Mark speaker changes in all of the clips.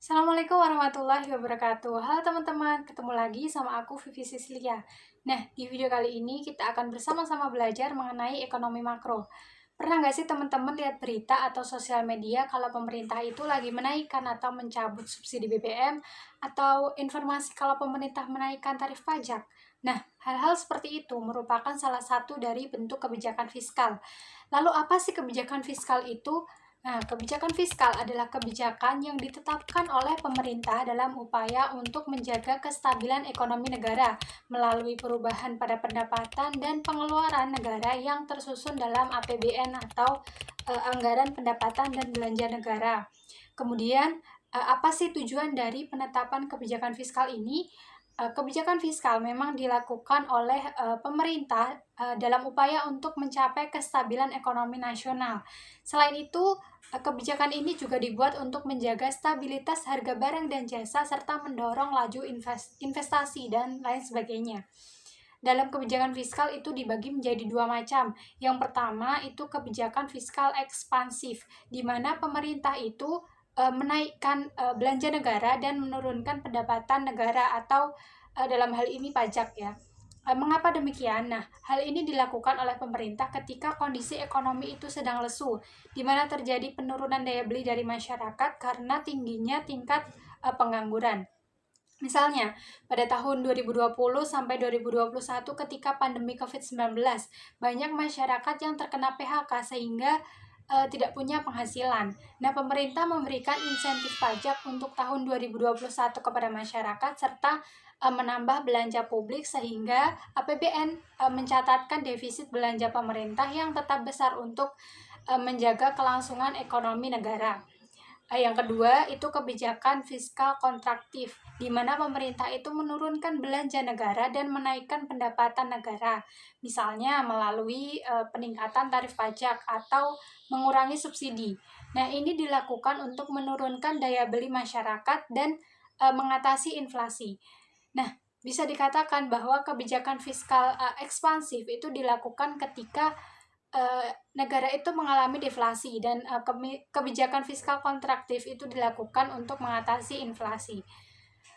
Speaker 1: Assalamualaikum warahmatullahi wabarakatuh. Halo teman-teman, ketemu lagi sama aku Vivi Sislia. Nah, di video kali ini kita akan bersama-sama belajar mengenai ekonomi makro. Pernah nggak sih teman-teman lihat berita atau sosial media kalau pemerintah itu lagi menaikkan atau mencabut subsidi BBM atau informasi kalau pemerintah menaikkan tarif pajak? Nah, hal-hal seperti itu merupakan salah satu dari bentuk kebijakan fiskal. Lalu apa sih kebijakan fiskal itu? Nah, kebijakan fiskal adalah kebijakan yang ditetapkan oleh pemerintah dalam upaya untuk menjaga kestabilan ekonomi negara melalui perubahan pada pendapatan dan pengeluaran negara yang tersusun dalam APBN atau anggaran pendapatan dan belanja negara. Kemudian, apa sih tujuan dari penetapan kebijakan fiskal ini? Kebijakan fiskal memang dilakukan oleh pemerintah dalam upaya untuk mencapai kestabilan ekonomi nasional. Selain itu, kebijakan ini juga dibuat untuk menjaga stabilitas harga barang dan jasa serta mendorong laju investasi dan lain sebagainya. Dalam kebijakan fiskal itu dibagi menjadi dua macam. Yang pertama itu kebijakan fiskal ekspansif, di mana pemerintah itu menaikkan belanja negara dan menurunkan pendapatan negara atau dalam hal ini pajak ya. Mengapa demikian? Nah, hal ini dilakukan oleh pemerintah ketika kondisi ekonomi itu sedang lesu, di mana terjadi penurunan daya beli dari masyarakat karena tingginya tingkat pengangguran. Misalnya, pada tahun 2020 sampai 2021 ketika pandemi COVID-19, banyak masyarakat yang terkena PHK sehingga tidak punya penghasilan. Nah, pemerintah memberikan insentif pajak untuk tahun 2021 kepada masyarakat serta menambah belanja publik sehingga APBN mencatatkan defisit belanja pemerintah yang tetap besar untuk menjaga kelangsungan ekonomi negara. Yang kedua, itu kebijakan fiskal kontraktif, di mana pemerintah itu menurunkan belanja negara dan menaikkan pendapatan negara, misalnya melalui peningkatan tarif pajak atau mengurangi subsidi. Nah, ini dilakukan untuk menurunkan daya beli masyarakat dan mengatasi inflasi. Nah, bisa dikatakan bahwa kebijakan fiskal ekspansif itu dilakukan ketika negara itu mengalami deflasi dan kebijakan fiskal kontraktif itu dilakukan untuk mengatasi inflasi.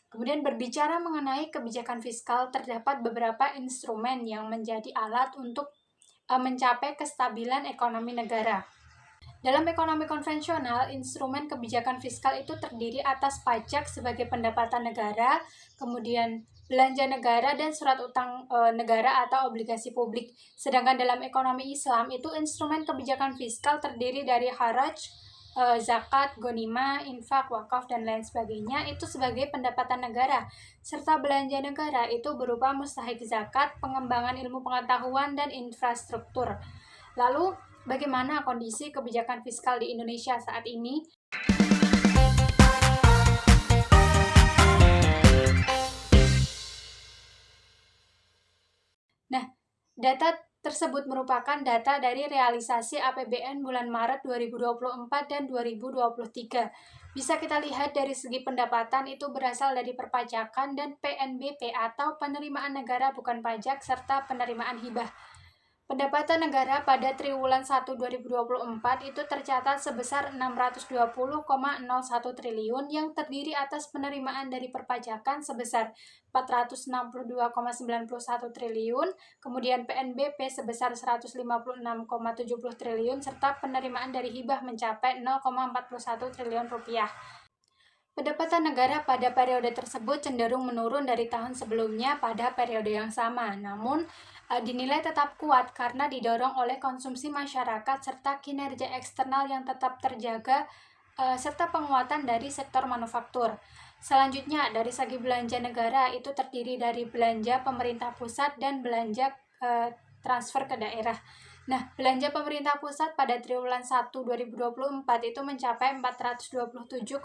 Speaker 1: Kemudian berbicara mengenai kebijakan fiskal, terdapat beberapa instrumen yang menjadi alat untuk mencapai kestabilan ekonomi negara. Dalam ekonomi konvensional, instrumen kebijakan fiskal itu terdiri atas pajak sebagai pendapatan negara, kemudian belanja negara dan surat utang negara atau obligasi publik. Sedangkan dalam ekonomi Islam itu instrumen kebijakan fiskal terdiri dari haraj, zakat, ghanimah, infak, wakaf dan lain sebagainya itu sebagai pendapatan negara. Serta belanja negara itu berupa mustahik zakat, pengembangan ilmu pengetahuan dan infrastruktur. Lalu, bagaimana kondisi kebijakan fiskal di Indonesia saat ini? Nah, data tersebut merupakan data dari realisasi APBN bulan Maret 2024 dan 2023. Bisa kita lihat dari segi pendapatan itu berasal dari perpajakan dan PNBP atau penerimaan negara bukan pajak serta penerimaan hibah. Pendapatan negara pada triwulan 1 2024 itu tercatat sebesar 620,01 triliun yang terdiri atas penerimaan dari perpajakan sebesar 462,91 triliun, kemudian PNBP sebesar 156,70 triliun serta penerimaan dari hibah mencapai 0,41 triliun rupiah. Pendapatan negara pada periode tersebut cenderung menurun dari tahun sebelumnya pada periode yang sama, namun dinilai tetap kuat karena didorong oleh konsumsi masyarakat serta kinerja eksternal yang tetap terjaga serta penguatan dari sektor manufaktur. Selanjutnya, dari segi belanja negara itu terdiri dari belanja pemerintah pusat dan belanja transfer ke daerah. Nah, belanja pemerintah pusat pada triwulan 1 2024 itu mencapai 427,62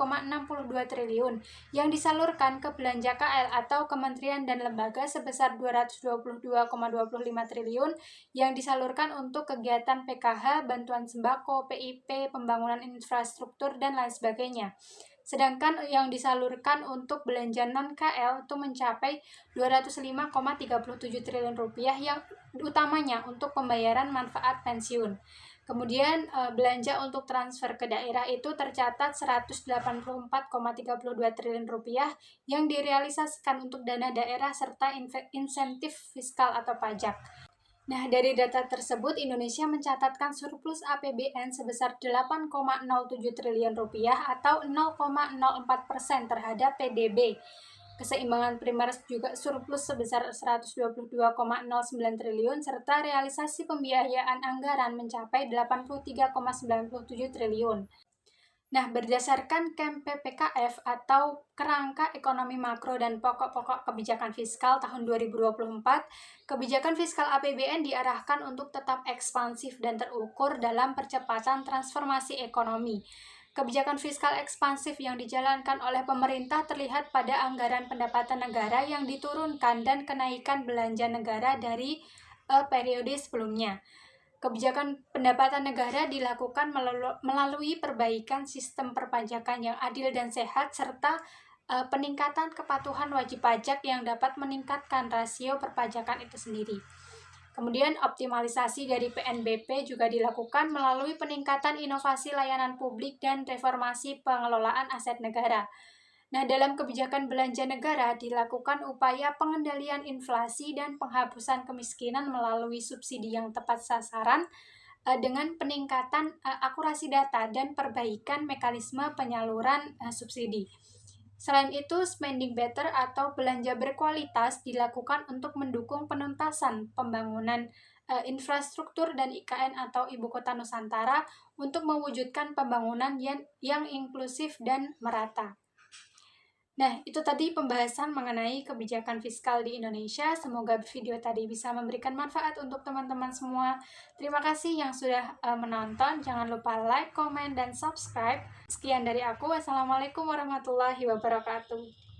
Speaker 1: triliun yang disalurkan ke belanja KL atau kementerian dan lembaga sebesar 222,25 triliun yang disalurkan untuk kegiatan PKH, bantuan sembako, PIP, pembangunan infrastruktur, dan lain sebagainya. Sedangkan yang disalurkan untuk belanja non-KL itu mencapai 205,37 triliun rupiah yang utamanya untuk pembayaran manfaat pensiun. Kemudian belanja untuk transfer ke daerah itu tercatat 184,32 triliun rupiah yang direalisasikan untuk dana daerah serta insentif fiskal atau pajak. Nah, dari data tersebut, Indonesia mencatatkan surplus APBN sebesar 8,07 triliun rupiah atau 0,04% terhadap PDB. Keseimbangan primer juga surplus sebesar 122,09 triliun serta realisasi pembiayaan anggaran mencapai 83,97 triliun. Nah, berdasarkan KEM PPKF atau Kerangka Ekonomi Makro dan Pokok-pokok Kebijakan Fiskal tahun 2024, kebijakan fiskal APBN diarahkan untuk tetap ekspansif dan terukur dalam percepatan transformasi ekonomi. Kebijakan fiskal ekspansif yang dijalankan oleh pemerintah terlihat pada anggaran pendapatan negara yang diturunkan dan kenaikan belanja negara dari periode sebelumnya. Kebijakan pendapatan negara dilakukan melalui perbaikan sistem perpajakan yang adil dan sehat serta peningkatan kepatuhan wajib pajak yang dapat meningkatkan rasio perpajakan itu sendiri. Kemudian optimalisasi dari PNBP juga dilakukan melalui peningkatan inovasi layanan publik dan reformasi pengelolaan aset negara. Nah, dalam kebijakan belanja negara dilakukan upaya pengendalian inflasi dan penghapusan kemiskinan melalui subsidi yang tepat sasaran dengan peningkatan akurasi data dan perbaikan mekanisme penyaluran subsidi. Selain itu, spending better atau belanja berkualitas dilakukan untuk mendukung penuntasan pembangunan infrastruktur dan IKN atau Ibu Kota Nusantara untuk mewujudkan pembangunan yang inklusif dan merata. Nah, itu tadi pembahasan mengenai kebijakan fiskal di Indonesia. Semoga video tadi bisa memberikan manfaat untuk teman-teman semua. Terima kasih yang sudah menonton. Jangan lupa like, komen, dan subscribe. Sekian dari aku. Wassalamualaikum warahmatullahi wabarakatuh.